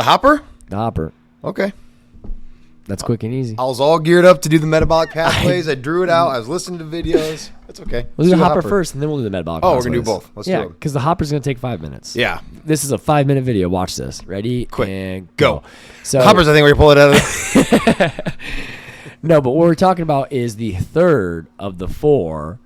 The hopper? The hopper. Okay. That's quick and easy. I was all geared up to do the metabolic pathways. I drew it out. I was listening to videos. That's okay. We'll do the hopper first, and then we'll do the metabolic Oh, pathways. we're going to do both. Let's do it. because the hopper's going to take 5 minutes. Yeah. This is a 5-minute video. Watch this. Ready? Quick. And Go. So Hoppers, I think we're going to pull it out of the... No, but what we're talking about is the third of the 4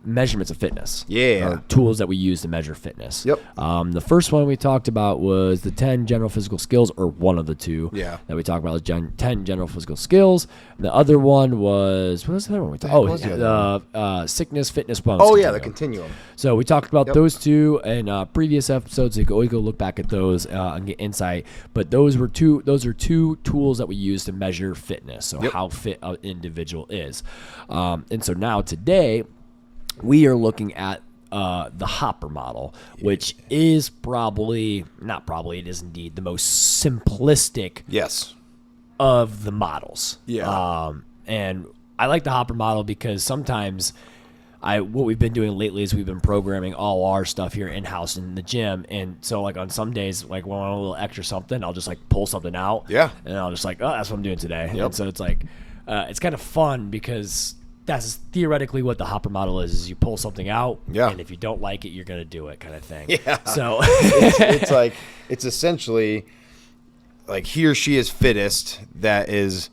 measurements of fitness. Yeah. Or tools that we use to measure fitness. Yep. The first one we talked about was the 10 general physical skills, or one of the 2 Yeah. that we talked about was 10 general physical skills. The other one was, what was the other one we talked about? Sickness, fitness, wellness. Oh, yeah, the continuum. So we talked about those 2 in previous episodes. So you can always go look back at those and get insight. But those are 2 tools that we use to measure fitness. So how fit an individual is. And so now today, we are looking at the hopper model, which is it is indeed the most simplistic of the models. Yeah. And I like the hopper model because sometimes what we've been doing lately is we've been programming all our stuff here in-house in the gym. And so like on some days, like when I want a little extra something, I'll just like pull something out. Yeah. And I'll just like, oh, that's what I'm doing today. Yep. And so it's like, it's kind of fun because that's theoretically what the hopper model is you pull something out, and if you don't like it, you're going to do it kind of thing. Yeah. So it's like, it's essentially like he or she is fittest that is,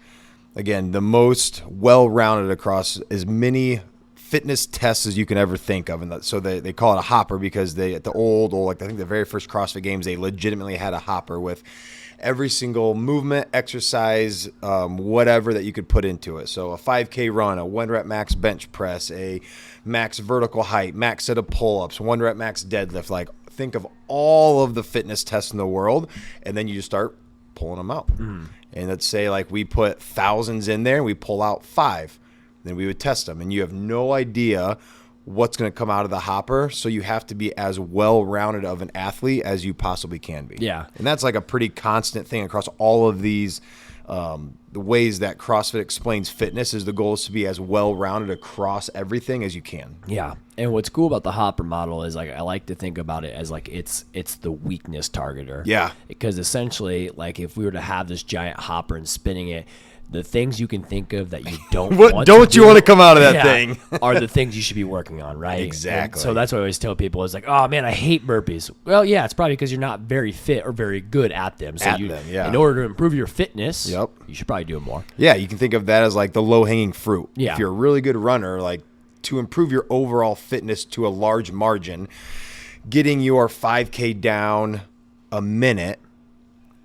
again, the most well-rounded across as many fitness tests as you can ever think of. And so they call it a hopper because at the old, like I think the very first CrossFit games, they legitimately had a hopper with every single movement, exercise, whatever that you could put into it. So a 5K run, a 1-rep max bench press, a max vertical height, max set of pull-ups, 1-rep max deadlift. Like think of all of the fitness tests in the world, and then you just start pulling them out. And let's say like we put thousands in there and we pull out 5. Then we would test them, and you have no idea what's going to come out of the hopper, so you have to be as well-rounded of an athlete as you possibly can be. Yeah. And that's like a pretty constant thing across all of these, the ways that CrossFit explains fitness is the goal is to be as well-rounded across everything as you can. Yeah. And what's cool about the hopper model is like I like to think about it as like it's the weakness targeter. Yeah. Because essentially, like if we were to have this giant hopper and spinning it, the things you can think of that you don't want to come out of that thing are the things you should be working on, right? Exactly. And so that's what I always tell people is like, oh man, I hate burpees. Well, yeah, it's probably because you're not very fit or very good at them. So in order to improve your fitness, you should probably do them more. Yeah, you can think of that as like the low-hanging fruit. Yeah. If you're a really good runner, like to improve your overall fitness to a large margin, getting your 5K down a minute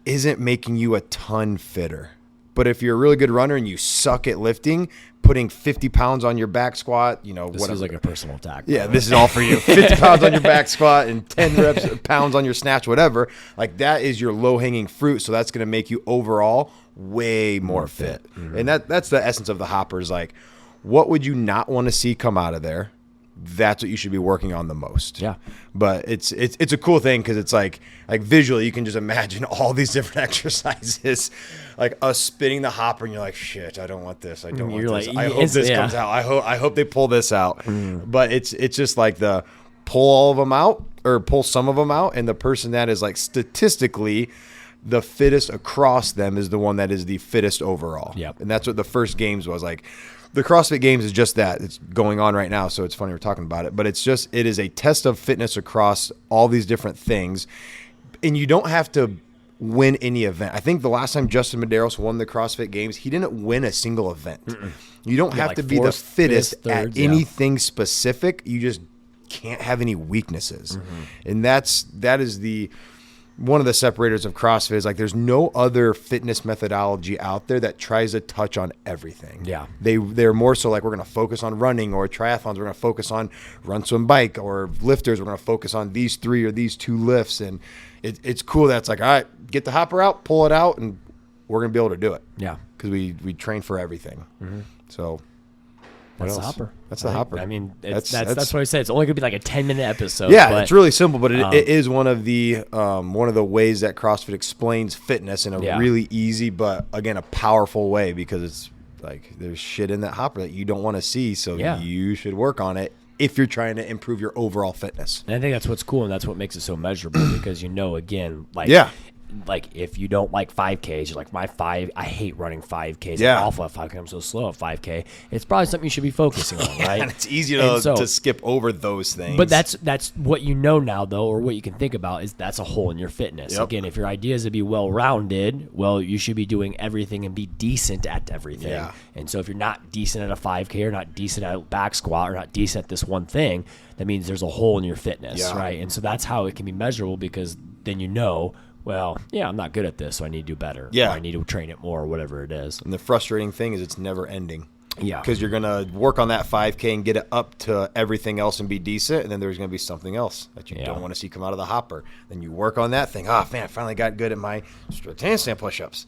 isn't making you a ton fitter. But if you're a really good runner and you suck at lifting, putting 50 pounds on your back squat, This is like a personal attack. Yeah, this is all for you. 50 pounds on your back squat and 10 pounds on your snatch, whatever. Like that is your low-hanging fruit. So that's going to make you overall way more fit. Mm-hmm. And that's the essence of the hoppers. Like, what would you not want to see come out of there? That's what you should be working on the most. Yeah. But it's a cool thing because it's like visually you can just imagine all these different exercises, like us spinning the hopper and you're like, shit, I don't want this. I don't want this. I hope this comes out. I hope they pull this out. But it's just like the pull all of them out or pull some of them out, and the person that is like statistically the fittest across them is the one that is the fittest overall. Yep. And that's what the first games was like. The CrossFit Games is just that. It's going on right now, so it's funny we're talking about it. But it is a test of fitness across all these different things. And you don't have to win any event. I think the last time Justin Medeiros won the CrossFit Games, he didn't win a single event. Mm-mm. You don't have to be the fittest at anything specific. You just can't have any weaknesses. Mm-hmm. And that is one of the separators of CrossFit is like there's no other fitness methodology out there that tries to touch on everything. Yeah. They're more so like we're going to focus on running, or triathlons, we're going to focus on run, swim, bike, or lifters, we're going to focus on these 3 or these 2 lifts. And it's cool that it's like, all right, get the hopper out, pull it out, and we're going to be able to do it. Yeah. Because we train for everything. Mm-hmm. So that's the hopper. That's the hopper. I mean, that's what I said. It's only gonna be like a 10-minute episode. Yeah, it's really simple, but it is one of the ways that CrossFit explains fitness in a really easy, but again, a powerful way, because it's like there's shit in that hopper that you don't want to see, so you should work on it if you're trying to improve your overall fitness. And I think that's what's cool, and that's what makes it so measurable because again, like if you don't like 5Ks, you're like I hate running 5Ks. Yeah. I'm awful at 5K. I'm so slow at 5K. It's probably something you should be focusing on, right? And it's easy to skip over those things. But that's what you know now, though, or what you can think about is that's a hole in your fitness. Yep. Again, if your idea is to be well-rounded, well, you should be doing everything and be decent at everything. Yeah. And so if you're not decent at a 5K or not decent at a back squat or not decent at this one thing, that means there's a hole in your fitness, right? And so that's how it can be measurable because then well, yeah, I'm not good at this, so I need to do better. Yeah. Or I need to train it more or whatever it is. And the frustrating thing is it's never ending. Yeah. Because you're going to work on that 5K and get it up to everything else and be decent, and then there's going to be something else that you don't want to see come out of the hopper. Then you work on that thing. Oh, man, I finally got good at my strict handstand push-ups.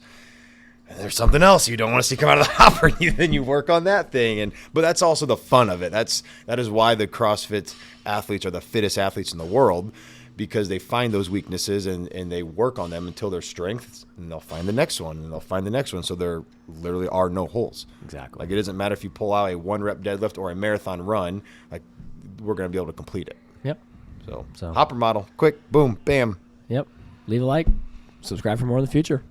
And there's something else you don't want to see come out of the hopper. Then you work on that thing. But that's also the fun of it. That is why the CrossFit athletes are the fittest athletes in the world, because they find those weaknesses and they work on them until they're strengths, and they'll find the next one, and they'll find the next one. So there literally are no holes. Exactly. Like, it doesn't matter if you pull out a 1-rep deadlift or a marathon run, like, we're going to be able to complete it. Yep. So hopper model, quick, boom, bam. Yep. Leave a like, subscribe for more in the future.